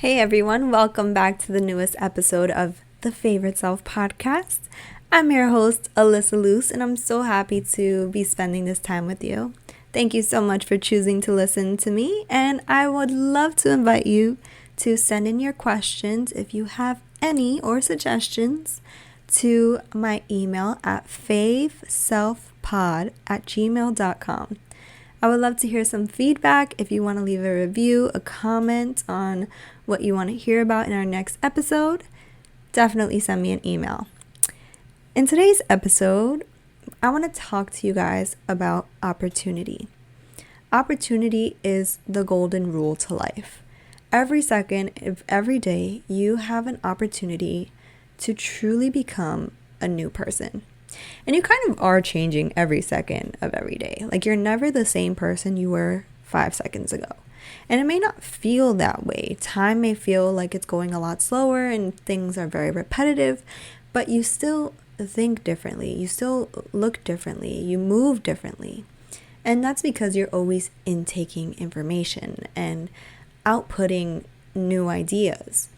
Hey everyone, welcome back to the newest episode of the Favorite Self podcast. I'm your host, Alyssa Luce, and I'm so happy to be spending this time with you. Thank you so much for choosing to listen to me, and I would love to invite you to send in your questions if you have any or suggestions to my email at faveselfpod@gmail.com. I would love to hear some feedback. If you want to leave a review, a comment on what you want to hear about in our next episode, definitely send me an email. In today's episode, I want to talk to you guys about opportunity. Opportunity is the golden rule to life. Every second of every day, you have an opportunity to truly become a new person. And you kind of are changing every second of every day. Like, you're never the same person you were 5 seconds ago. And it may not feel that way. Time may feel like it's going a lot slower and things are very repetitive, but you still think differently. You still look differently. You move differently. And that's because you're always intaking information and outputting new ideas.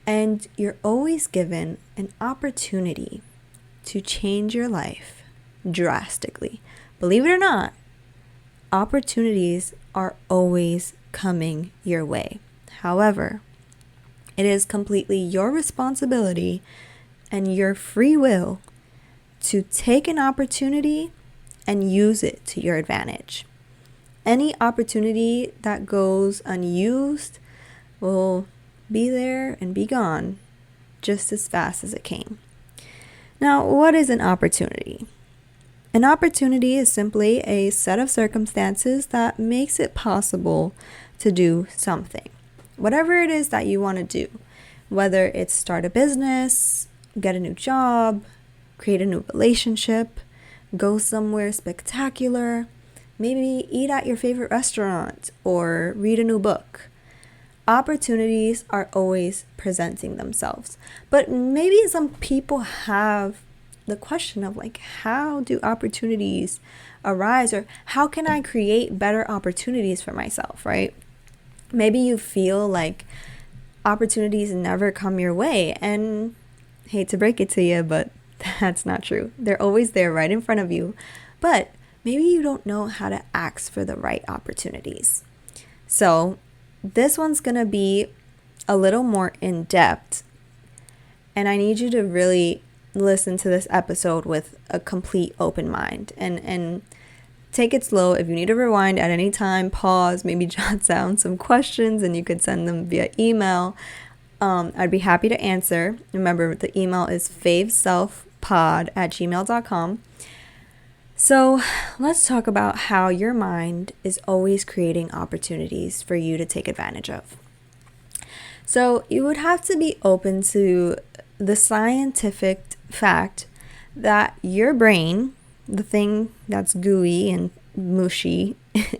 And you're always given an opportunity to change your life drastically. Believe it or not, opportunities are always coming your way. However, it is completely your responsibility and your free will to take an opportunity and use it to your advantage. Any opportunity that goes unused will be there and be gone just as fast as it came. Now, what is an opportunity? An opportunity is simply a set of circumstances that makes it possible to do something. Whatever it is that you want to do, whether it's start a business, get a new job, create a new relationship, go somewhere spectacular, maybe eat at your favorite restaurant or read a new book. Opportunities are always presenting themselves. But maybe some people have the question of, like, how do opportunities arise, or how can I create better opportunities for myself, right? Maybe you feel like opportunities never come your way, and hate to break it to you, but that's not true. They're always there right in front of you, but maybe you don't know how to ask for the right opportunities. So this one's going to be a little more in depth, and I need you to really listen to this episode with a complete open mind and take it slow. If you need to rewind at any time, pause, maybe jot down some questions, and you could send them via email. I'd be happy to answer. Remember, the email is faveselfpod@gmail.com. So let's talk about how your mind is always creating opportunities for you to take advantage of. So you would have to be open to the scientific fact that your brain, the thing that's gooey and mushy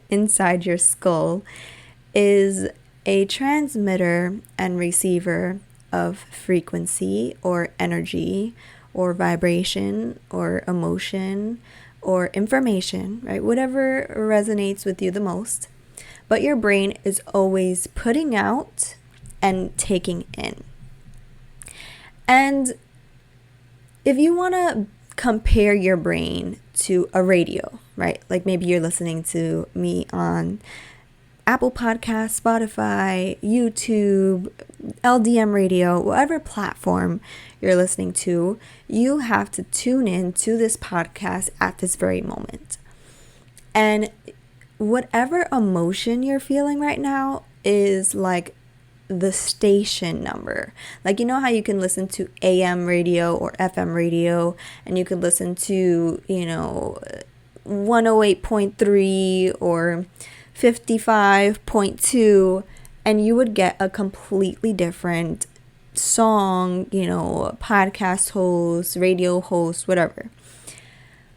inside your skull, is a transmitter and receiver of frequency or energy or vibration or emotion or information, right? Whatever resonates with you the most. But your brain is always putting out and taking in. And if you want to compare your brain to a radio, right? Like maybe you're listening to me on Apple Podcasts, Spotify, YouTube, LDM radio, whatever platform you're listening to, you have to tune in to this podcast at this very moment. And whatever emotion you're feeling right now is like the station number. Like, you know how you can listen to AM radio or FM radio, and you could listen to, 108.3 or 55.2, and you would get a completely different song, podcast host, radio host, whatever.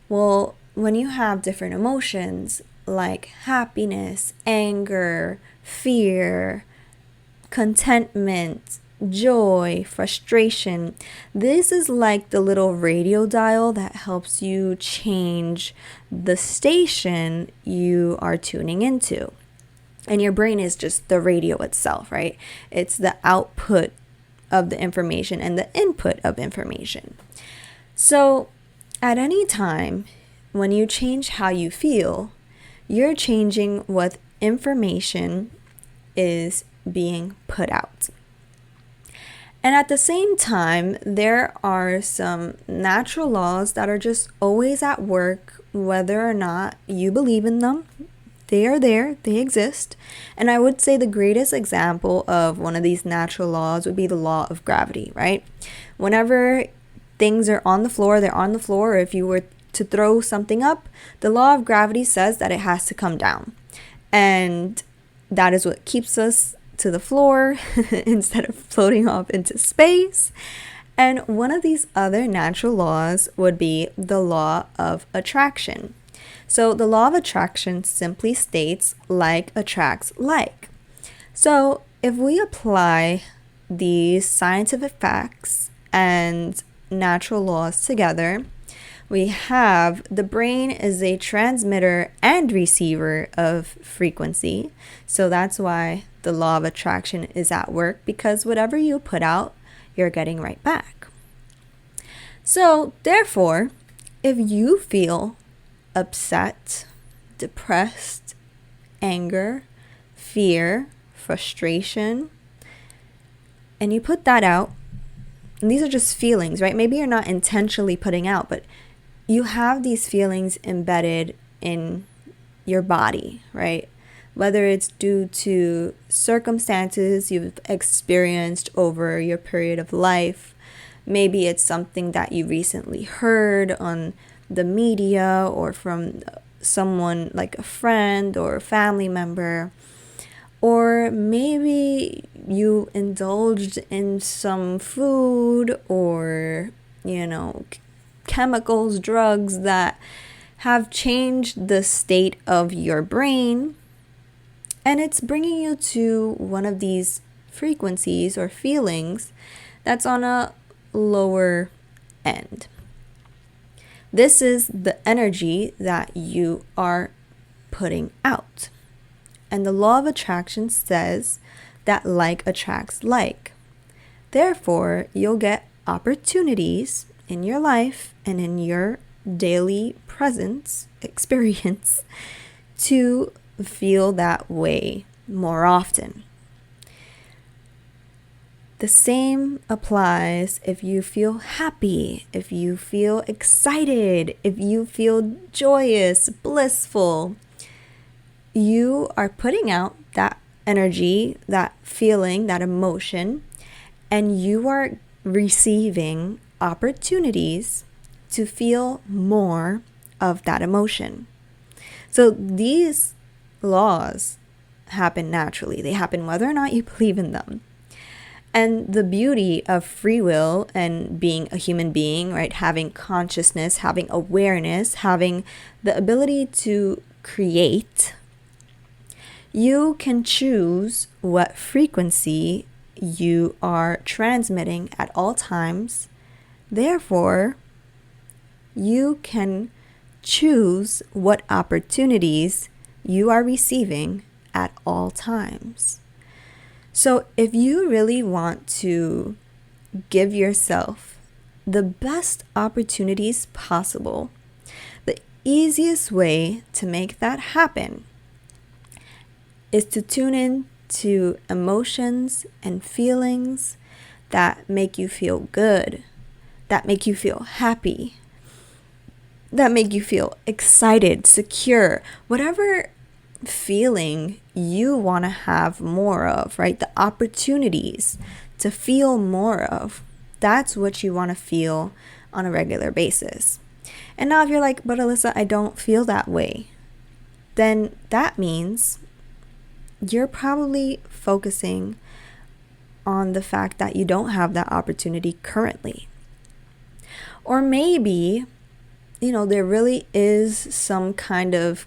Well, when you have different emotions like happiness, anger, fear, contentment, joy, frustration, this is like the little radio dial that helps you change the station you are tuning into. And your brain is just the radio itself, right? It's the output of the information and the input of information. So at any time when you change how you feel, you're changing what information is being put out. And at the same time, there are some natural laws that are just always at work, whether or not you believe in them. They are there, they exist. And I would say the greatest example of one of these natural laws would be the law of gravity, right? Whenever things are on the floor, they're on the floor. Or if you were to throw something up, the law of gravity says that it has to come down. And that is what keeps us to the floor instead of floating off into space. And one of these other natural laws would be the law of attraction. So the law of attraction simply states like attracts like. So if we apply these scientific facts and natural laws together, we have the brain is a transmitter and receiver of frequency. So that's why the law of attraction is at work, because whatever you put out, you're getting right back. So therefore, if you feel upset, depressed, anger, fear, frustration, and you put that out, and these are just feelings, right? Maybe you're not intentionally putting out, but you have these feelings embedded in your body, right? Whether it's due to circumstances you've experienced over your period of life, maybe it's something that you recently heard on the media or from someone like a friend or a family member, or maybe you indulged in some food or, chemicals, drugs that have changed the state of your brain, and it's bringing you to one of these frequencies or feelings that's on a lower end. This is the energy that you are putting out. And the law of attraction says that like attracts like. Therefore, you'll get opportunities in your life and in your daily presence experience to feel that way more often. The same applies if you feel happy, if you feel excited, if you feel joyous, blissful. You are putting out that energy, that feeling, that emotion, and you are receiving opportunities to feel more of that emotion. So these laws happen naturally. They happen whether or not you believe in them. And the beauty of free will and being a human being, right? Having consciousness, having awareness, having the ability to create, you can choose what frequency you are transmitting at all times. Therefore, you can choose what opportunities you are receiving at all times. So if you really want to give yourself the best opportunities possible, the easiest way to make that happen is to tune in to emotions and feelings that make you feel good, that make you feel happy, that make you feel excited, secure, whatever feeling you want to have more of, right? The opportunities to feel more of, that's what you want to feel on a regular basis. And now if you're like, but Alyssa, I don't feel that way, then that means you're probably focusing on the fact that you don't have that opportunity currently. Or maybe, there really is some kind of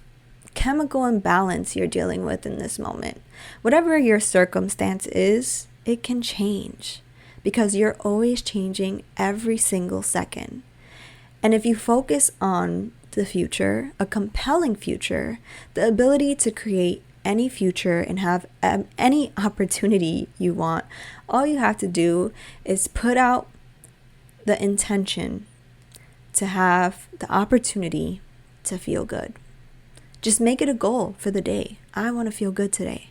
chemical imbalance you're dealing with in this moment. Whatever your circumstance is, it can change because you're always changing every single second. And if you focus on the future, a compelling future, the ability to create any future and have any opportunity you want, all you have to do is put out the intention to have the opportunity to feel good. Just make it a goal for the day. I want to feel good today.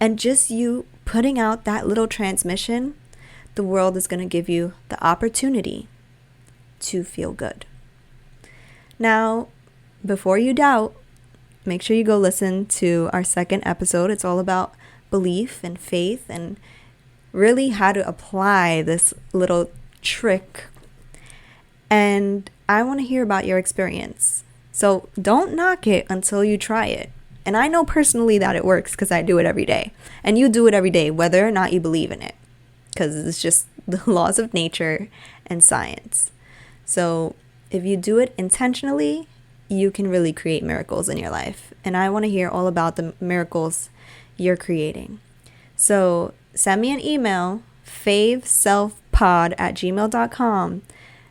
And just you putting out that little transmission, the world is going to give you the opportunity to feel good. Now, before you doubt, make sure you go listen to our second episode. It's all about belief and faith and really how to apply this little trick. And I want to hear about your experience. So don't knock it until you try it. And I know personally that it works because I do it every day. And you do it every day, whether or not you believe in it. Because it's just the laws of nature and science. So if you do it intentionally, you can really create miracles in your life. And I want to hear all about the miracles you're creating. So send me an email, faveselfpod@gmail.com,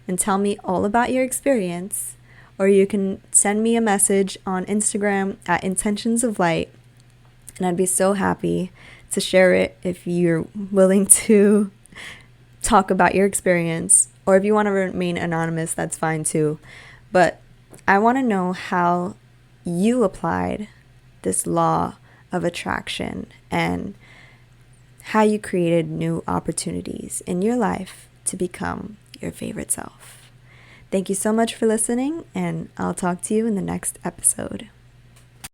and tell me all about your experience. Or you can send me a message on Instagram at Intentions of Light. And I'd be so happy to share it if you're willing to talk about your experience. Or if you want to remain anonymous, that's fine too. But I want to know how you applied this law of attraction and how you created new opportunities in your life to become your favorite self. Thank you so much for listening, and I'll talk to you in the next episode.